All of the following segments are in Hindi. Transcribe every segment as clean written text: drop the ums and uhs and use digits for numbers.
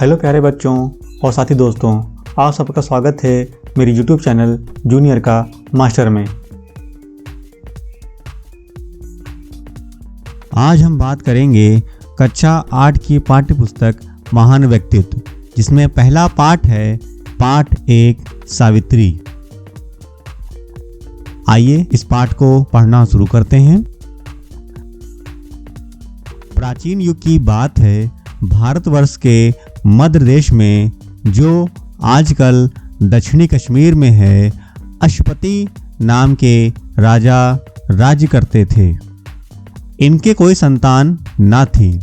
हेलो प्यारे बच्चों और साथी दोस्तों, आप सबका स्वागत है मेरी यूट्यूब चैनल जूनियर का मास्टर में। आज हम बात करेंगे कक्षा 8 की पाठ्य पुस्तक महान व्यक्तित्व, जिसमें पहला पाठ है पाठ 1 सावित्री। आइए इस पाठ को पढ़ना शुरू करते हैं। प्राचीन युग की बात है। भारतवर्ष के मध्य देश में, जो आजकल दक्षिणी कश्मीर में है, अश्वपति नाम के राजा राज्य करते थे। इनके कोई संतान न थी।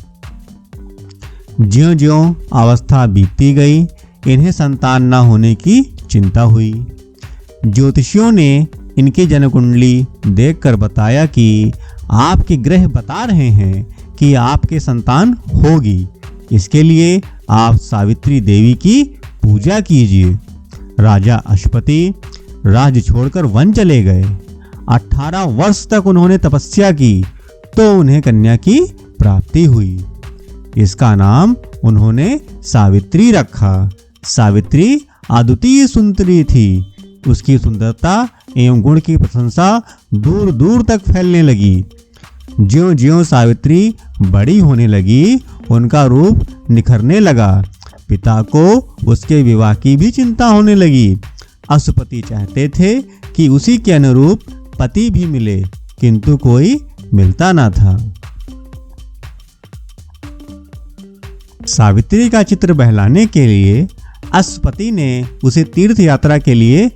ज्यों-ज्यों अवस्था बीतती गई, इन्हें संतान न होने की चिंता हुई। ज्योतिषियों ने इनकी जन्मकुंडली देखकर बताया कि आपके ग्रह बता रहे हैं कि आपके संतान होगी। इसके लिए आप सावित्री देवी की पूजा कीजिए। राजा अश्वपति राज्य छोड़कर वन चले गए। 18 वर्ष तक उन्होंने तपस्या की तो उन्हें कन्या की प्राप्ति हुई। इसका नाम उन्होंने सावित्री रखा। सावित्री अद्वितीय सुंदरी थी। उसकी सुंदरता एवं गुण की प्रशंसा दूर दूर तक फैलने लगी। ज्यों-ज्यों सावित्री बड़ी होने लगी, उनका रूप निखरने लगा। पिता को उसके विवाह की भी चिंता होने लगी। अश्वपति चाहते थे कि उसी के अनुरूप पति भी मिले, किंतु कोई मिलता ना था। सावित्री का चित्र बहलाने के लिए अश्वपति ने उसे तीर्थ यात्रा के लिए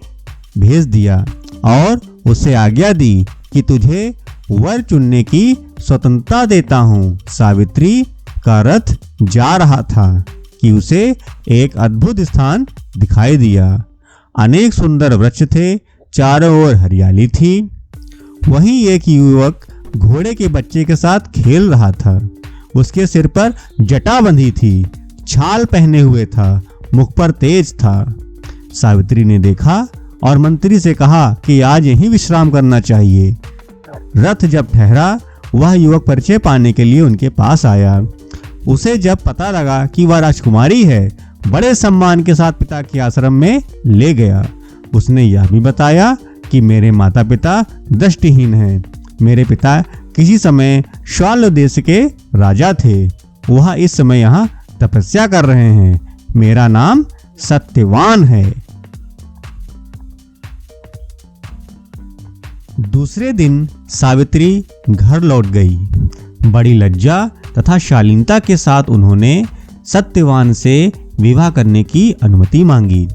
भेज दिया और उसे आज्ञा दी कि तुझे वर चुनने की स्वतंत्रता देता हूँ। सावित्री का रथ जा रहा था कि उसे एक अद्भुत स्थान दिखाई दिया। अनेक सुंदर वृक्ष थे, चारों ओर हरियाली थी। वहीं एक युवक घोड़े के बच्चे के साथ खेल रहा था। उसके सिर पर जटा बंधी थी, छाल पहने हुए था, मुख पर तेज था। सावित्री ने देखा और मंत्री से कहा कि आज यहीं विश्राम करना चाहिए। रथ जब ठहरा, वह युवक परिचय पाने के लिए उनके पास आया। उसे जब पता लगा कि वह राजकुमारी है, बड़े सम्मान के साथ पिता के आश्रम में ले गया। उसने यह भी बताया कि मेरे माता पिता दृष्टिहीन हैं। मेरे पिता किसी समय श्वाल देश के राजा थे। वह इस समय यहाँ तपस्या कर रहे हैं। मेरा नाम सत्यवान है। दूसरे दिन सावित्री घर लौट गई। बड़ी लज्जा तथा शालीनता के साथ उन्होंने सत्यवान से विवाह करने की अनुमति मांगी।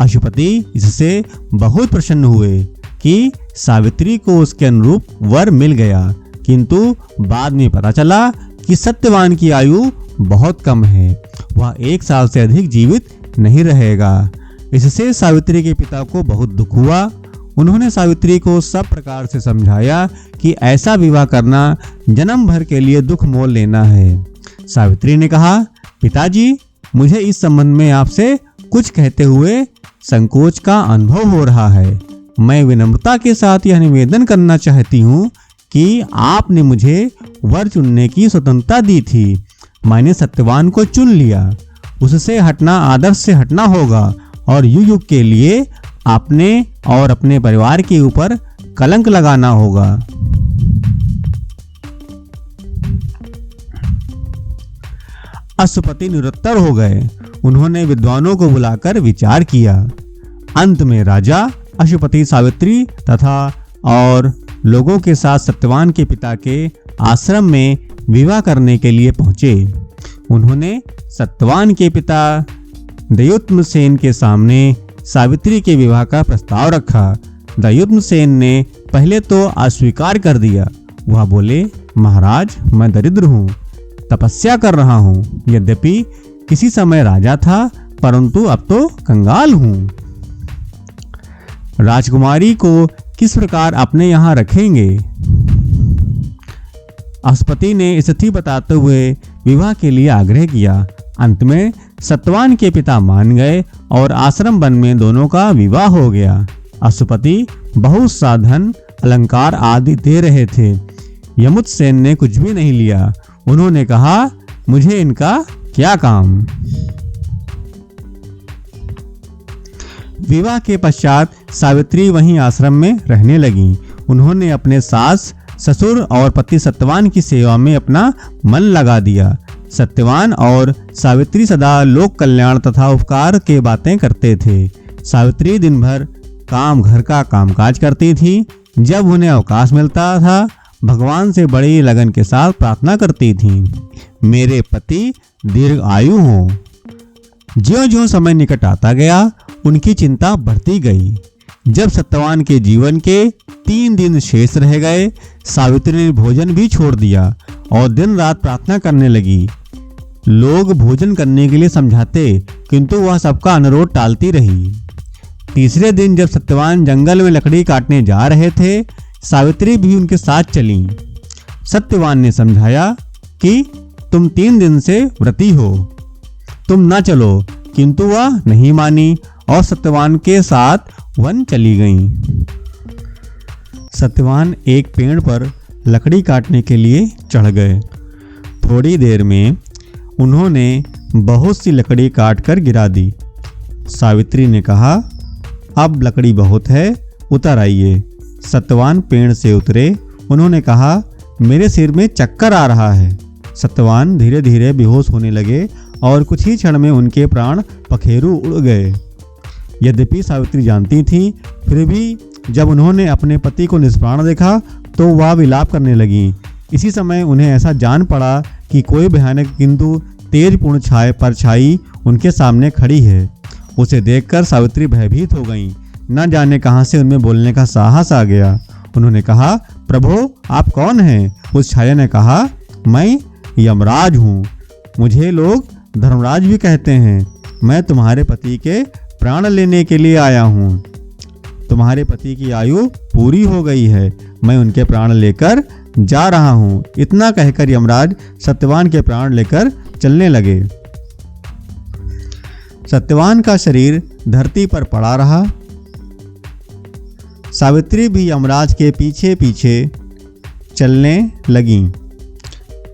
अश्वपति इससे बहुत प्रसन्न हुए कि सावित्री को उसके अनुरूप वर मिल गया, किंतु बाद में पता चला कि सत्यवान की आयु बहुत कम है। वह 1 साल से अधिक जीवित नहीं रहेगा। इससे सावित्री के पिता को बहुत दुख हुआ। उन्होंने सावित्री को सब प्रकार से समझाया कि ऐसा विवाह करना जन्म भर के लिए दुख मोल लेना है। सावित्री ने कहा, पिताजी, मुझे इस संबंध में आपसे कुछ कहते हुए संकोच का अनुभव हो रहा है। मैं विनम्रता के साथ यह निवेदन करना चाहती हूँ कि आपने मुझे वर चुनने की स्वतंत्रता दी थी। मैंने सत्यवान को चुन लिया। उससे हटना आदर्श से हटना होगा और युग के लिए अपने और अपने परिवार के ऊपर कलंक लगाना होगा। अश्वपति निरुत्तर हो गए। उन्होंने विद्वानों को बुलाकर विचार किया। अंत में राजा अश्वपति सावित्री तथा और लोगों के साथ सत्यवान के पिता के आश्रम में विवाह करने के लिए पहुंचे। उन्होंने सत्यवान के पिता दयुत्मसेन के सामने सावित्री के विवाह का प्रस्ताव रखा। दयुत्मसेन ने पहले तो अस्वीकार कर दिया। वह बोले, महाराज, मैं दरिद्र हूँ, तपस्या कर रहा हूँ। यद्यपि किसी समय राजा था, परंतु अब तो कंगाल हूँ। राजकुमारी को किस प्रकार अपने यहाँ रखेंगे? अश्वपति ने स्थिति बताते हुए विवाह के लिए आग्रह किया। अंत में सत्यवान के पिता मान गए और आश्रम वन में दोनों का विवाह हो गया। अश्वपति बहुत सा धन, अलंकार आदि दे रहे थे। यमुतसेन ने कुछ भी नहीं लिया। उन्होंने कहा, मुझे इनका क्या काम। विवाह के पश्चात सावित्री वहीं आश्रम में रहने लगीं। उन्होंने अपने सास, ससुर और पति सत्यवान की सेवा में अपना मन लगा दिया। सत्यवान और सावित्री सदा लोक कल्याण तथा उपकार के बातें करते थे। सावित्री दिन भर घर का कामकाज करती थी। जब उन्हें अवकाश मिलता था, भगवान से बड़ी लगन के साथ प्रार्थना करती थी, मेरे पति दीर्घ आयु हों। ज्यों-ज्यों समय निकट आता गया, उनकी चिंता बढ़ती गई। जब सत्यवान के जीवन के 3 दिन शेष रह गए, सावित्री ने भोजन भी छोड़ दिया और दिन रात प्रार्थना करने लगी। लोग भोजन करने के लिए समझाते, किंतु वह सबका अनुरोध टालती रही। तीसरे दिन जब सत्यवान जंगल में लकड़ी काटने जा रहे थे, सावित्री भी उनके साथ चली। सत्यवान ने समझाया कि तुम 3 दिन से व्रती हो, तुम न चलो, किंतु वह नहीं मानी और सत्यवान के साथ वन चली गईं। सत्यवान एक पेड़ पर लकड़ी काटने के लिए चढ़ गए। थोड़ी देर में उन्होंने बहुत सी लकड़ी काटकर गिरा दी। सावित्री ने कहा, अब लकड़ी बहुत है, उतर आइए। सत्यवान पेड़ से उतरे। उन्होंने कहा, मेरे सिर में चक्कर आ रहा है। सत्यवान धीरे धीरे बेहोश होने लगे और कुछ ही क्षण में उनके प्राण पखेरु उड़ गए। यद्यपि सावित्री जानती थी, फिर भी जब उन्होंने अपने पति को निष्प्राण देखा तो वह विलाप करने लगी। इसी समय उन्हें ऐसा जान पड़ा कि कोई भयानक किंतु तेजपूर्ण परछाई उनके सामने खड़ी है। उसे देखकर सावित्री भयभीत हो गईं। न जाने कहां से उनमें बोलने का साहस आ गया। उन्होंने कहा, प्रभु आप कौन हैं? उस छाया ने कहा, मैं यमराज हूँ, मुझे लोग धर्मराज भी कहते हैं। मैं तुम्हारे पति के प्राण लेने के लिए आया हूँ। तुम्हारे पति की आयु पूरी हो गई है, मैं उनके प्राण लेकर जा रहा हूँ। इतना कहकर यमराज सत्यवान के प्राण लेकर चलने लगे। सत्यवान का शरीर धरती पर पड़ा रहा। सावित्री भी यमराज के पीछे पीछे चलने लगीं।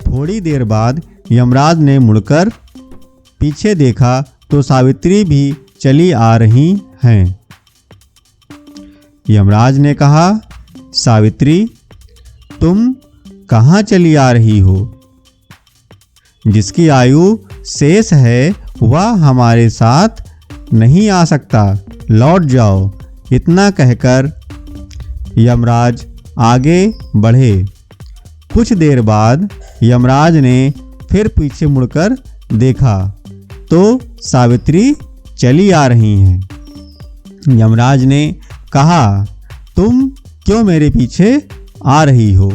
थोड़ी देर बाद यमराज ने मुड़कर पीछे देखा तो सावित्री भी चली आ रही हैं। यमराज ने कहा, सावित्री तुम कहाँ चली आ रही हो? जिसकी आयु शेष है वह हमारे साथ नहीं आ सकता, लौट जाओ। इतना कहकर यमराज आगे बढ़े। कुछ देर बाद यमराज ने फिर पीछे मुड़कर देखा तो सावित्री चली आ रही हैं। यमराज ने कहा, तुम क्यों मेरे पीछे आ रही हो?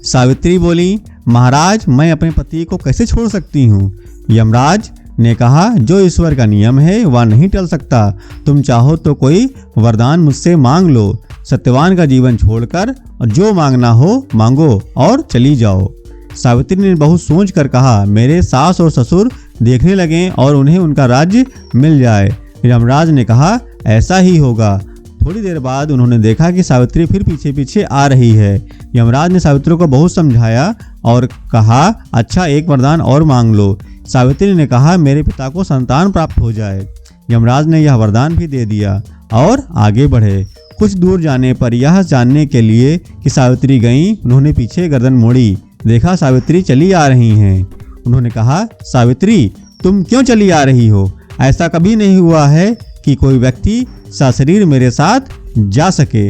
सावित्री बोली, महाराज मैं अपने पति को कैसे छोड़ सकती हूँ? यमराज ने कहा, जो ईश्वर का नियम है वह नहीं टल सकता। तुम चाहो तो कोई वरदान मुझसे मांग लो। सत्यवान का जीवन छोड़कर जो मांगना हो मांगो और चली जाओ। सावित्री ने बहुत सोच कर कहा, मेरे सास और ससुर देखने लगे और उन्हें उनका राज्य मिल जाए। यमराज ने कहा, ऐसा ही होगा। थोड़ी देर बाद उन्होंने देखा कि सावित्री फिर पीछे पीछे आ रही है। यमराज ने सावित्री को बहुत समझाया और कहा, अच्छा एक वरदान और मांग लो। सावित्री ने कहा, मेरे पिता को संतान प्राप्त हो जाए। यमराज ने यह वरदान भी दे दिया और आगे बढ़े। कुछ दूर जाने पर यह जानने के लिए कि सावित्री गईं, उन्होंने पीछे गर्दन मोड़ी। देखा सावित्री चली आ रही हैं। उन्होंने कहा, सावित्री तुम क्यों चली आ रही हो? ऐसा कभी नहीं हुआ है कि कोई व्यक्ति सशरीर मेरे साथ जा सके,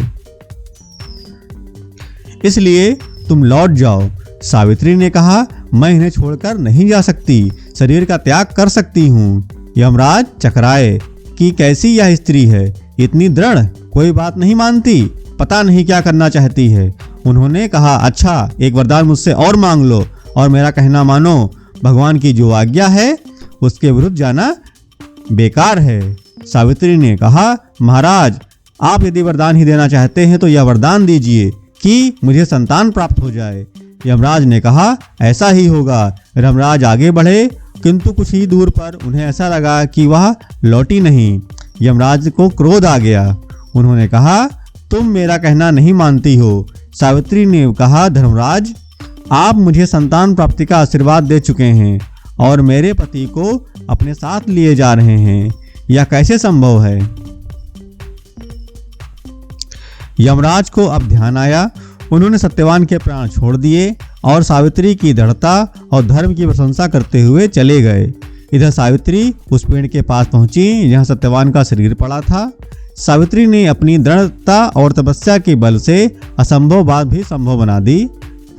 इसलिए तुम लौट जाओ। सावित्री ने कहा, मैं इन्हें छोड़कर नहीं जा सकती, शरीर का त्याग कर सकती हूँ। यमराज चकराए कि कैसी यह स्त्री है, इतनी दृढ़, कोई बात नहीं मानती, पता नहीं क्या करना चाहती है। उन्होंने कहा, अच्छा एक वरदान मुझसे और मांग लो और मेरा कहना मानो। भगवान की जो आज्ञा है उसके विरुद्ध जाना बेकार है। सावित्री ने कहा, महाराज आप यदि वरदान ही देना चाहते हैं तो यह वरदान दीजिए कि मुझे संतान प्राप्त हो जाए। यमराज ने कहा, ऐसा ही होगा। यमराज आगे बढ़े, किंतु कुछ ही दूर पर उन्हें ऐसा लगा कि वह लौटी नहीं। यमराज को क्रोध आ गया। उन्होंने कहा, तुम मेरा कहना नहीं मानती हो। सावित्री ने कहा, धर्मराज आप मुझे संतान प्राप्ति का आशीर्वाद दे चुके हैं और मेरे पति को अपने साथ लिए जा रहे हैं, यह कैसे संभव है? यमराज को अब ध्यान आया। उन्होंने सत्यवान के प्राण छोड़ दिए और सावित्री की दृढ़ता और धर्म की प्रशंसा करते हुए चले गए। इधर सावित्री उस पेड़ के पास पहुंची जहां सत्यवान का शरीर पड़ा था। सावित्री ने अपनी दृढ़ता और तपस्या के बल से असंभव बात भी संभव बना दी।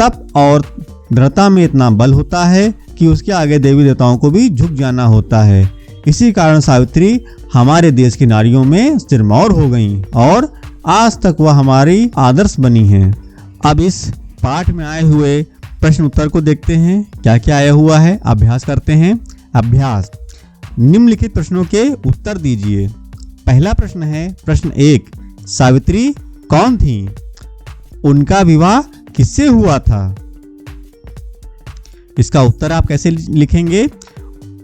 तप और दृढ़ता में इतना बल होता है कि उसके आगे देवी देवताओं को भी झुक जाना होता है। इसी कारण सावित्री हमारे देश की नारियों में सिरमौर हो गईं और आज तक वह हमारी आदर्श बनी हैं। अब इस पाठ में आए हुए प्रश्न उत्तर को देखते हैं। क्या क्या आया हुआ है, अभ्यास करते हैं। अभ्यास, निम्नलिखित प्रश्नों के उत्तर दीजिए। पहला प्रश्न है, प्रश्न 1, सावित्री कौन थी? उनका विवाह किससे हुआ था? इसका उत्तर आप कैसे लिखेंगे?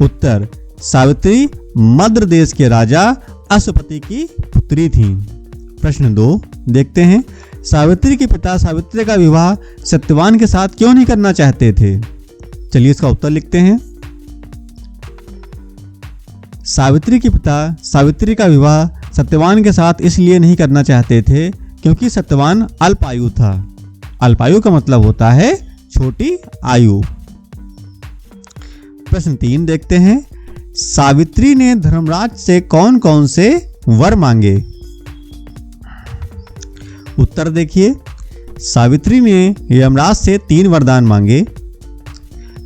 उत्तर, सावित्री मद्र देश के राजा अश्वपति की पुत्री थी। प्रश्न 2 देखते हैं, सावित्री के पिता सावित्री का विवाह सत्यवान के साथ क्यों नहीं करना चाहते थे? चलिए इसका उत्तर लिखते हैं। सावित्री के पिता सावित्री का विवाह सत्यवान के साथ इसलिए नहीं करना चाहते थे क्योंकि सत्यवान अल्पायु था। अल्पायु का मतलब होता है छोटी आयु। प्रश्न 3 देखते हैं, सावित्री ने धर्मराज से कौन कौन से वर मांगे? उत्तर देखिए, सावित्री ने यमराज से 3 वरदान मांगे।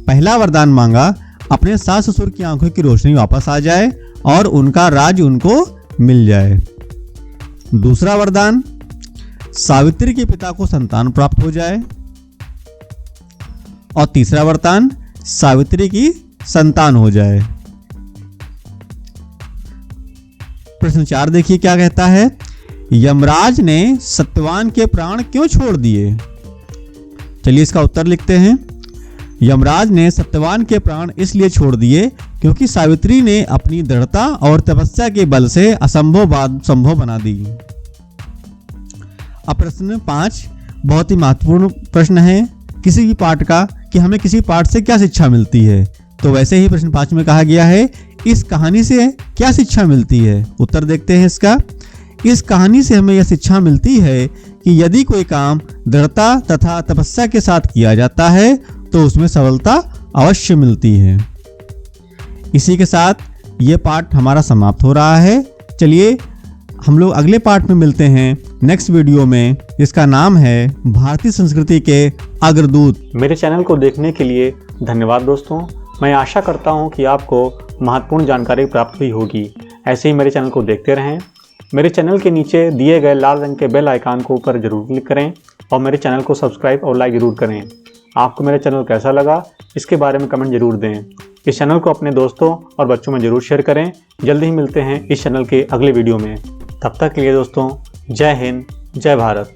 पहला वरदान मांगा, अपने सास ससुर की आंखों की रोशनी वापस आ जाए और उनका राज उनको मिल जाए। दूसरा वरदान, सावित्री के पिता को संतान प्राप्त हो जाए। और तीसरा वरदान, सावित्री की संतान हो जाए। प्रश्न 4 देखिए क्या कहता है, यमराज ने सत्यवान के प्राण क्यों छोड़ दिए? चलिए इसका उत्तर लिखते हैं। यमराज ने सत्यवान के प्राण इसलिए छोड़ दिए क्योंकि सावित्री ने अपनी दृढ़ता और तपस्या के बल से असंभव बात संभव बना दी। अब प्रश्न 5 बहुत ही महत्वपूर्ण प्रश्न है किसी भी पाठ का, कि हमें किसी पाठ से क्या शिक्षा मिलती है। तो वैसे ही प्रश्न 5 में कहा गया है, इस कहानी से क्या शिक्षा मिलती है? उत्तर देखते हैं इसका। इस कहानी से हमें यह शिक्षा मिलती है कि यदि कोई काम दृढ़ता तथा तपस्या के साथ किया जाता है तो उसमें सफलता अवश्य मिलती है। इसी के साथ ये पाठ हमारा समाप्त हो रहा है। चलिए हम लोग अगले पाठ में मिलते हैं नेक्स्ट वीडियो में, जिसका नाम है भारतीय संस्कृति के अग्रदूत। मेरे चैनल को देखने के लिए धन्यवाद दोस्तों। मैं आशा करता हूँ कि आपको महत्वपूर्ण जानकारी प्राप्त हुई होगी। ऐसे ही मेरे चैनल को देखते रहें। मेरे चैनल के नीचे दिए गए लाल रंग के बेल आइकन को ऊपर जरूर क्लिक करें और मेरे चैनल को सब्सक्राइब और लाइक जरूर करें। आपको मेरा चैनल कैसा लगा इसके बारे में कमेंट जरूर दें। इस चैनल को अपने दोस्तों और बच्चों में जरूर शेयर करें। जल्दी ही मिलते हैं इस चैनल के अगले वीडियो में। तब तक के लिए दोस्तों, जय हिंद, जय भारत।